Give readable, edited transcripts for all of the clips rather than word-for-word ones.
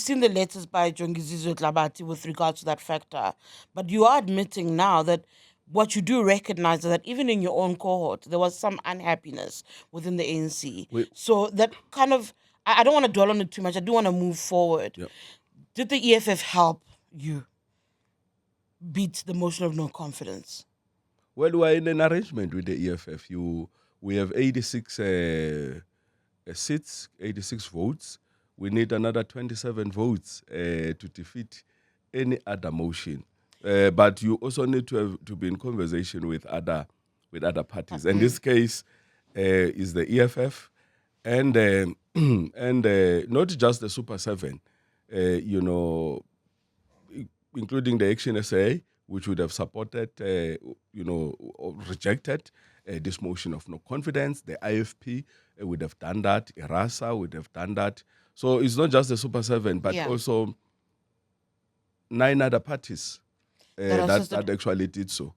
seen the letters by Jongizizwe Tlabati with regards to that factor, but you are admitting now that what you do recognize is that even in your own cohort, there was some unhappiness within the ANC. We, So that kind of, I don't want to dwell on it too much. I do want to move forward. yeah. Did the EFF help you beat the motion of no confidence? Well, we're in an arrangement with the EFF. We have 86 seats, 86 votes. We need another 27 votes to defeat any other motion. But you also need to be in conversation with other parties. In this case, is the EFF and and not just the Super Seven. You know, including the Action SA, which would have supported, or rejected this motion of no confidence. The IFP would have done that. IRASA would have done that. So it's not just the Super Seven, but also 9 other parties that actually did so.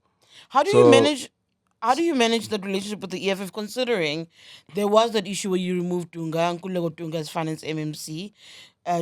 How do you manage? How do you manage that relationship with the EFF, considering there was that issue where you removed Dunga, Nkululeko Dunga as finance MMC?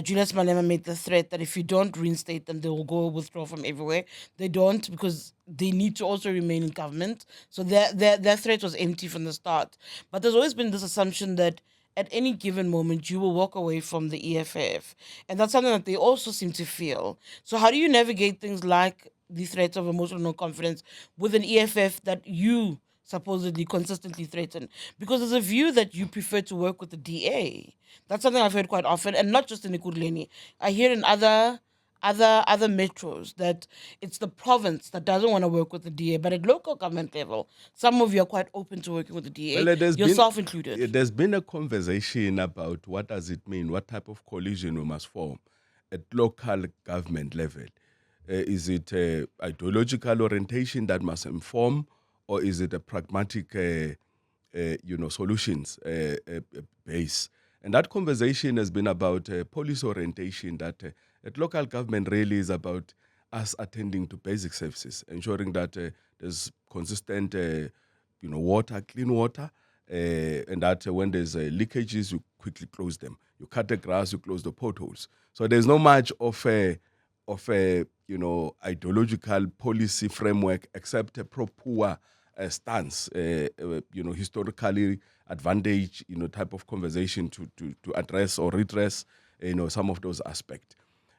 Julius Malema made the threat that if you don't reinstate them, they will go withdraw from everywhere. They don't, because they need to also remain in government. So their threat was empty from the start. But there's always been this assumption that at any given moment you will walk away from the EFF. And that's something that they also seem to feel. So how do you navigate things like the threats of emotional no confidence with an EFF that you supposedly consistently threaten? Because there's a view that you prefer to work with the DA. That's something I've heard quite often, and not just in Ekurhuleni. I hear in other metros that it's the province that doesn't want to work with the DA, but at local government level, some of you are quite open to working with the DA, yourself included. There's been a conversation about what does it mean, what type of coalition we must form at local government level. Is it ideological orientation that must inform, or is it a pragmatic, solutions base? And that conversation has been about policy orientation, that at local government really is about us attending to basic services, ensuring that there's consistent, water, clean water, and that when there's leakages, you quickly close them. You cut the grass, you close the potholes. So there's not much of a ideological policy framework except a pro-poor stance, historically advantage, type of conversation to address or redress, some of those aspects.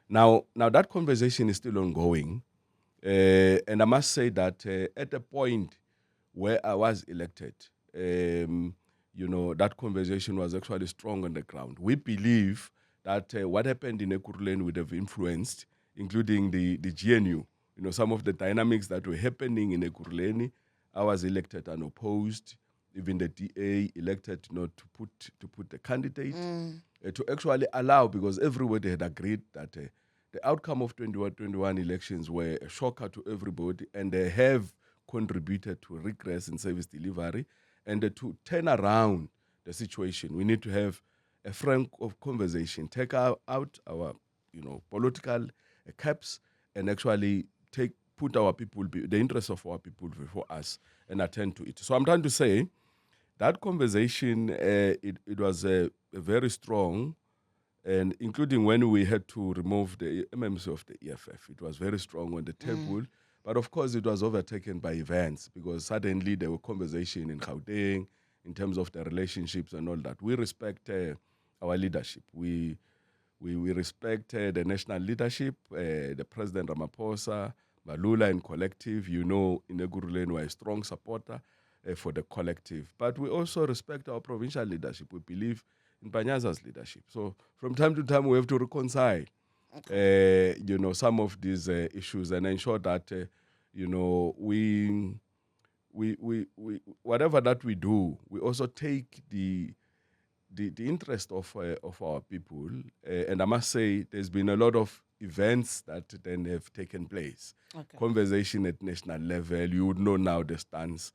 Now that conversation is still ongoing, and I must say that at the point where I was elected, that conversation was actually strong on the ground. We believe that what happened in Ekurhuleni would have influenced, including the GNU, some of the dynamics that were happening in Ekurhuleni. I was elected unopposed. Even the DA elected not to put the candidate to actually allow, because everybody had agreed that the outcome of 2021 elections were a shocker to everybody, and they have contributed to regress in service delivery, and to turn around the situation. We need to have a frank of conversation, take out our political caps, and actually put our people, the interests of our people before us, and attend to it. So I'm trying to say that conversation, it was very strong, and including when we had to remove the MMC of the EFF, it was very strong on the table. But of course, it was overtaken by events, because suddenly there were conversations in Gauteng in terms of the relationships and all that. We respect our leadership. We respect the national leadership, the President Ramaphosa, Malula and collective. In Ekurhuleni, we're a strong supporter for the collective. But we also respect our provincial leadership. We believe in Panyaza's leadership. So from time to time, we have to reconcile, some of these issues, and ensure that, we whatever that we do, we also take the interest of our people. And I must say, there's been a lot of events that then have taken place. Okay. Conversation at national level. You would know now the stance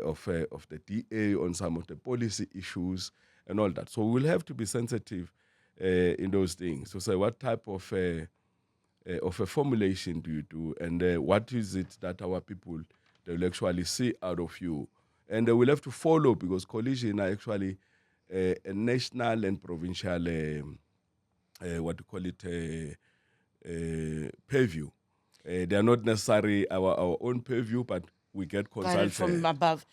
of the DA on some of the policy issues and all that. So we'll have to be sensitive in those things. So say, what type of a formulation do you do, and what is it that our people, they will actually see out of you? And they will have to follow, because coalition are actually a national and provincial what we call it, purview. They are not necessarily our own purview, but we get Guided consulted from above.